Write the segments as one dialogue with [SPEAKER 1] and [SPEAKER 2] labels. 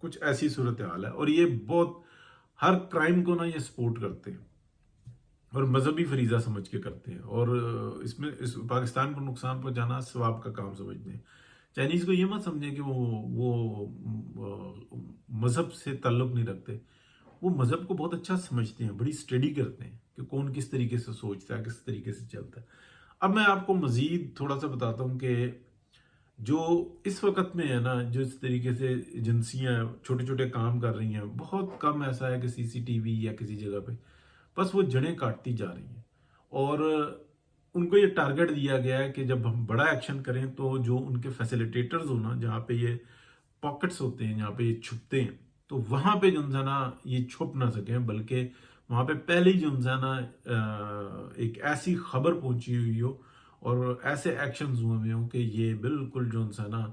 [SPEAKER 1] کچھ ایسی صورتحال ہے، اور یہ بہت ہر کرائم کو نا یہ سپورٹ کرتے ہیں اور مذہبی فریضہ سمجھ کے کرتے ہیں، اور اس میں پاکستان کو نقصان پہنچانا ثواب کا کام سمجھتے ہیں۔ چائنیز کو یہ مت سمجھیں کہ وہ مذہب سے تعلق نہیں رکھتے، وہ مذہب کو بہت اچھا سمجھتے ہیں، بڑی اسٹڈی کرتے ہیں کہ کون کس طریقے سے سوچتا ہے، کس طریقے سے چلتا ہے۔ اب میں آپ کو مزید تھوڑا سا بتاتا ہوں کہ جو اس وقت میں ہے نا، جو اس طریقے سے ایجنسیاں چھوٹے چھوٹے کام کر رہی ہیں، بہت کم ایسا ہے کہ CCTV یا کسی جگہ پہ، بس وہ جڑیں کاٹتی جا رہی ہیں، اور ان کو یہ ٹارگٹ دیا گیا ہے کہ جب ہم بڑا ایکشن کریں تو جو ان کے فیسیلیٹیٹرز ہونا، جہاں پہ یہ پاکٹس ہوتے ہیں، جہاں پہ یہ چھپتے ہیں، تو وہاں پہ جو ہے نا یہ چھپ نہ سکیں، بلکہ وہاں پہ پہلے ہی جو ہے نا ایک ایسی خبر پہنچی ہوئی ہو اور ایسے ایکشنز ہوئے ہوئے ہوں کہ یہ بالکل جو ہے نا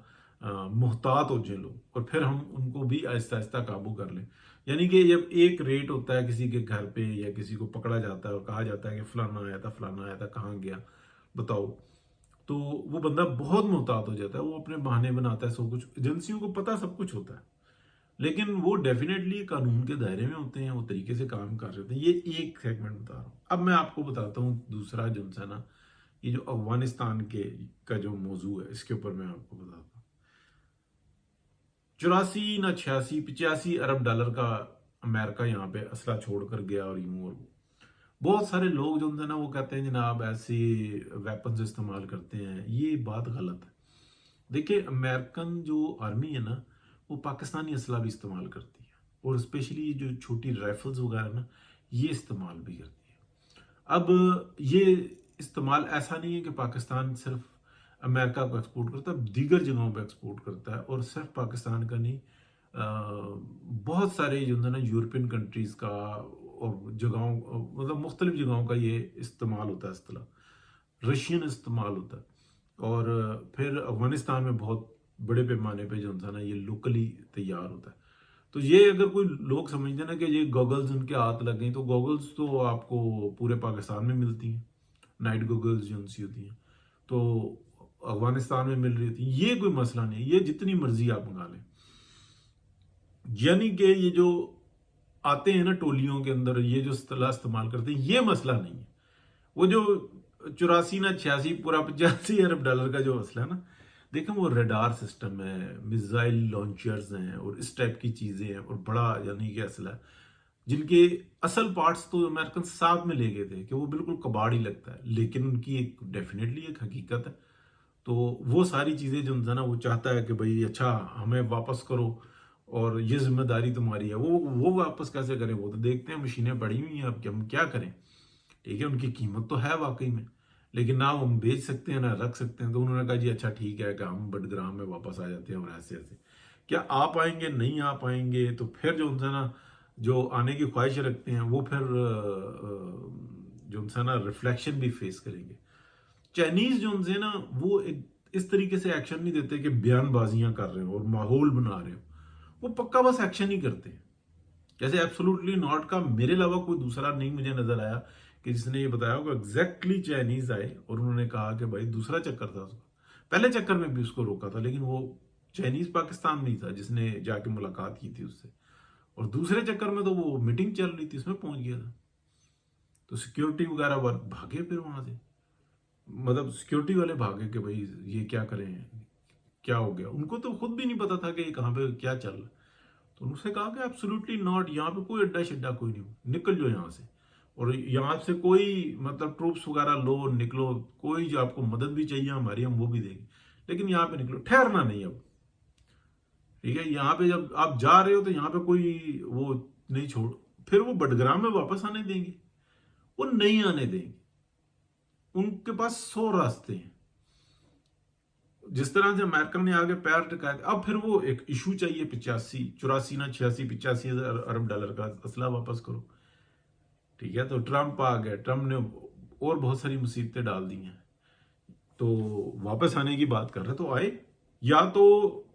[SPEAKER 1] محتاط ہو جائیں لوگ، اور پھر ہم ان کو بھی آہستہ آہستہ قابو کر لیں۔ یعنی کہ جب ایک ریٹ ہوتا ہے کسی کے گھر پہ، یا کسی کو پکڑا جاتا ہے اور کہا جاتا ہے کہ فلانا آیا تھا، کہاں گیا بتاؤ، تو وہ بندہ بہت محتاط ہو جاتا ہے، وہ اپنے بہانے بناتا ہے، سب کچھ ایجنسیوں کو پتہ سب کچھ ہوتا ہے، لیکن وہ ڈیفینیٹلی قانون کے دائرے میں ہوتے ہیں، وہ طریقے سے کام کر رہے ہوتے ہیں۔ یہ ایک سیگمنٹ بتا رہا ہوں۔ اب میں آپ کو بتاتا ہوں دوسرا جو ہے نا، یہ جو افغانستان کا جو موضوع ہے، اس کے اوپر میں آپ کو بتاتا ہوں۔ 84 نہ 86 85 ارب ڈالر کا امریکہ یہاں پہ اسلحہ چھوڑ کر گیا، اور یوں اور وہ بہت سارے لوگ جو ہے نا وہ کہتے ہیں جناب ایسے ویپنز استعمال کرتے ہیں، یہ بات غلط ہے۔ دیکھیں، امریکن جو آرمی ہے نا، وہ پاکستانی اسلحہ بھی استعمال کرتی ہے، اور اسپیشلی جو چھوٹی رائفلز وغیرہ نا، یہ استعمال بھی کرتی ہے۔ اب یہ استعمال ایسا نہیں ہے کہ پاکستان صرف امریکہ کو ایکسپورٹ کرتا ہے، دیگر جگہوں پہ ایکسپورٹ کرتا ہے، اور صرف پاکستان کا نہیں، بہت سارے جو ہے نا یورپین کنٹریز کا اور جگہوں، مطلب مختلف جگہوں کا یہ استعمال ہوتا ہے اصطلاح، رشین استعمال ہوتا ہے، اور پھر افغانستان میں بہت بڑے پیمانے پہ جو ہے نا یہ لوکلی تیار ہوتا ہے۔ تو یہ اگر کوئی لوگ سمجھتے ہیں نا کہ یہ گوگلز ان کے ہاتھ لگ گئیں، تو گوگلز تو آپ کو پورے پاکستان میں ملتی ہیں، نائٹ گوگلز جو ان سی ہوتی ہیں، تو افغانستان میں مل رہی ہوتی ہیں، یہ کوئی مسئلہ نہیں ہے، یہ جتنی مرضی آپ منگا لیں۔ یعنی کہ یہ جو آتے ہیں نا ٹولیوں کے اندر، یہ جو اصطلاح استعمال کرتے ہیں، یہ مسئلہ نہیں ہے۔ وہ جو 84 نہ 86 پورا 85 ارب ڈالر کا جو مسئلہ ہے نا، دیکھیں وہ ریڈار سسٹم ہے، میزائل لانچرز ہیں، اور اس ٹائپ کی چیزیں ہیں، اور بڑا یعنی کہ اسلحہ جن کے اصل پارٹس تو امریکن ساتھ میں لے گئے تھے کہ وہ بالکل کباڑ ہی لگتا ہے، لیکن ان کی ایک ڈیفینیٹلی ایک حقیقت ہے۔ تو وہ ساری چیزیں جو ہے نا وہ چاہتا ہے کہ بھئی اچھا ہمیں واپس کرو، اور یہ ذمہ داری تمہاری ہے۔ وہ واپس کیسے کریں؟ وہ تو دیکھتے ہیں مشینیں پڑی ہوئی ہیں، اب کہ ہم کیا کریں؟ ٹھیک ہے، ان کی قیمت تو ہے واقعی میں، لیکن نہ ہم بیچ سکتے ہیں نہ رکھ سکتے ہیں۔ تو انہوں نے کہا جی اچھا ٹھیک ہے کہ ہم بٹگرام میں واپس آ جاتے ہیں، اور ایسے ایسے کیا آپ آئیں گے؟ نہیں آپ آئیں گے تو پھر جو ہے نا جو آنے کی خواہش رکھتے ہیں وہ پھر جو ہے نا ریفلیکشن بھی فیس کریں گے۔ چائنیز جو ہے نا وہ اس طریقے سے ایکشن نہیں دیتے کہ بیان بازیاں کر رہے ہو اور ماحول بنا رہے ہو، وہ پکا بس ایکشن ہی کرتے ہیں۔ جیسے ایبسولوٹلی ناٹ کا میرے علاوہ کوئی دوسرا نہیں مجھے نظر آیا کہ جس نے یہ بتایا ہوگا ایگزیکٹلی چائنیز آئے اور انہوں نے کہا کہ بھائی دوسرا چکر تھا اس کا، پہلے چکر میں بھی اس کو روکا تھا، لیکن وہ چائنیز پاکستان میں ہی تھا جس نے جا کے ملاقات کی تھی اس سے، اور دوسرے چکر میں تو وہ میٹنگ چل رہی تھی، اس میں پہنچ گیا تھا، تو سیکیورٹی وغیرہ بھاگے پھر وہاں سے، مطلب سیکیورٹی والے بھاگے کہ بھائی یہ کیا کریں، کیا ہو گیا؟ ان کو تو خود بھی نہیں پتا تھا کہ یہ کہاں پہ کیا چل رہا۔ تو ان سے کہا کہ ایبسولوٹلی ناٹ، یہاں پہ کوئی اڈا شڈا کوئی نہیں، نکل جو یہاں سے، اور یہاں سے کوئی مطلب ٹروپس وغیرہ لو نکلو، کوئی جو آپ کو مدد بھی چاہیے ہماری ہم وہ بھی دیں گے، لیکن یہاں پہ نکلو، ٹھہرنا نہیں اب، ٹھیک ہے؟ یہاں پہ جب آپ جا رہے ہو تو یہاں پہ کوئی وہ نہیں چھوڑ، پھر وہ بٹگرام میں واپس آنے دیں گے؟ وہ نہیں آنے دیں گے، ان کے پاس 100 راستے ہیں۔ جس طرح سے امریکن نے آگے پیر ٹکایا، اب پھر وہ ایک ایشو چاہیے 84 نہ 86 85 ارب ڈالر کا اسلحہ واپس کرو، ٹھیک ہے؟ تو ٹرمپ آ گیا، ٹرمپ نے اور بہت ساری مصیبتیں ڈال دی ہیں، تو واپس آنے کی بات کر رہے تو آئے، یا تو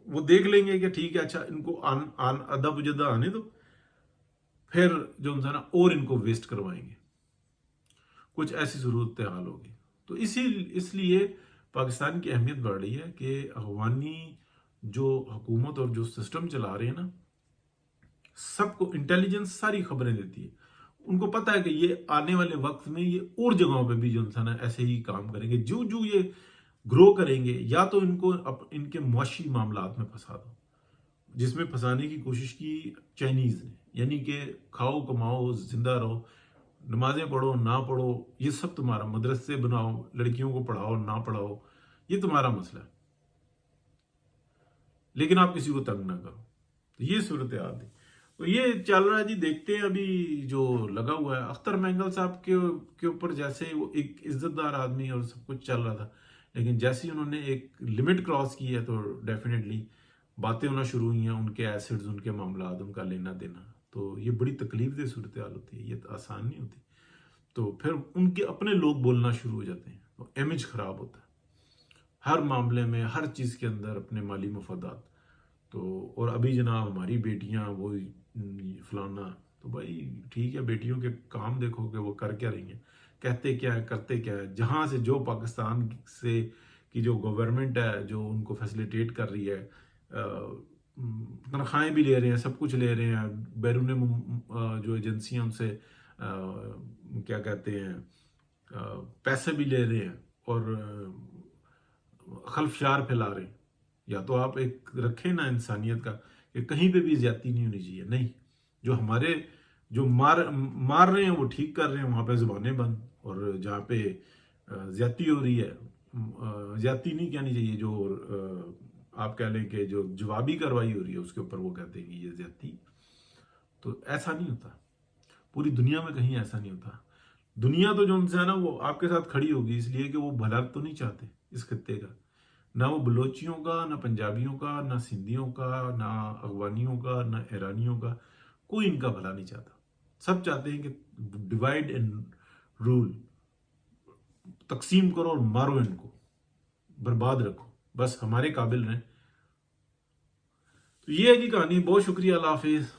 [SPEAKER 1] وہ دیکھ لیں گے کہ ٹھیک ہے اچھا ان کو ادب اجدہ آنے دو، پھر جو ہے نا اور ان کو ویسٹ کروائیں گے، کچھ ایسی صورتحال ہوگی۔ تو اس لیے پاکستان کی اہمیت بڑھ رہی ہے کہ افغانی جو حکومت اور جو سسٹم چلا رہے ہیں نا، سب کو انٹیلیجنس ساری خبریں دیتی ہے. ان کو پتا ہے کہ یہ آنے والے وقت میں یہ اور جگہوں پہ بھی جو انسان ہے ایسے ہی کام کریں گے. جو جو یہ گرو کریں گے یا تو ان کو ان کے معاشی معاملات میں پھنسا دو، جس میں پھنسانے کی کوشش کی چائنیز نے، یعنی کہ کھاؤ کماؤ زندہ رہو، نمازیں پڑھو نہ پڑھو یہ سب تمہارا، مدرسے بناؤ، لڑکیوں کو پڑھاؤ نہ پڑھاؤ یہ تمہارا مسئلہ ہے، لیکن آپ کسی کو تنگ نہ کرو. تو یہ صورتحال ہے. تو یہ چل رہا ہے جی. دیکھتے ہیں ابھی جو لگا ہوا ہے اختر مینگل صاحب کے اوپر، جیسے وہ ایک عزت دار آدمی اور سب کچھ چل رہا تھا، لیکن جیسے ہی انہوں نے ایک لمٹ کراس کی ہے تو ڈیفینیٹلی باتیں ہونا شروع ہوئی ہیں، ان کے ایسڈز، ان کے معاملات، ان کا لینا دینا. تو یہ بڑی تکلیف دہ صورتحال ہوتی ہے، یہ آسان نہیں ہوتی. تو پھر ان کے اپنے لوگ بولنا شروع ہو جاتے ہیں، تو امیج خراب ہوتا ہے ہر معاملے میں، ہر چیز کے اندر اپنے مالی مفادات. تو اور ابھی جناب ہماری بیٹیاں وہ فلانا، تو بھائی ٹھیک ہے، بیٹیوں کے کام دیکھو کہ وہ کر کیا رہی ہیں، کہتے کیا ہے، کرتے کیا ہے. جہاں سے جو پاکستان سے کی جو گورنمنٹ ہے جو ان کو فیسلیٹیٹ کر رہی ہے، تنخواہیں بھی لے رہے ہیں، سب کچھ لے رہے ہیں، بیرون جو ایجنسیاں ان سے کیا کہتے ہیں پیسے بھی لے رہے ہیں اور خلفشار پھیلا رہے ہیں. یا تو آپ ایک رکھیں نا انسانیت کا کہ کہیں پہ بھی زیادتی نہیں ہونی چاہیے. نہیں، جو ہمارے جو مار رہے ہیں وہ ٹھیک کر رہے ہیں، وہاں پہ زبانیں بند، اور جہاں پہ زیادتی ہو رہی ہے، زیادتی نہیں کہنی چاہیے، جو آپ کہہ لیں کہ جو جوابی کارروائی ہو رہی ہے اس کے اوپر وہ کہتے ہیں کہ یہ زیادتی. تو ایسا نہیں ہوتا، پوری دنیا میں کہیں ایسا نہیں ہوتا. دنیا تو جو ان سے ہے نا وہ آپ کے ساتھ کھڑی ہوگی، اس لیے کہ وہ بھلا تو نہیں چاہتے اس خطے کا، نہ وہ بلوچیوں کا، نہ پنجابیوں کا، نہ سندھیوں کا، نہ افغانیوں کا، نہ ایرانیوں کا. کوئی ان کا بھلا نہیں چاہتا. سب چاہتے ہیں کہ ڈیوائڈ اینڈ رول، تقسیم کرو اور مارو، ان کو برباد رکھو، بس ہمارے قابل رہیں. تو یہ ہے جی کہانی. بہت شکریہ، اللہ حافظ.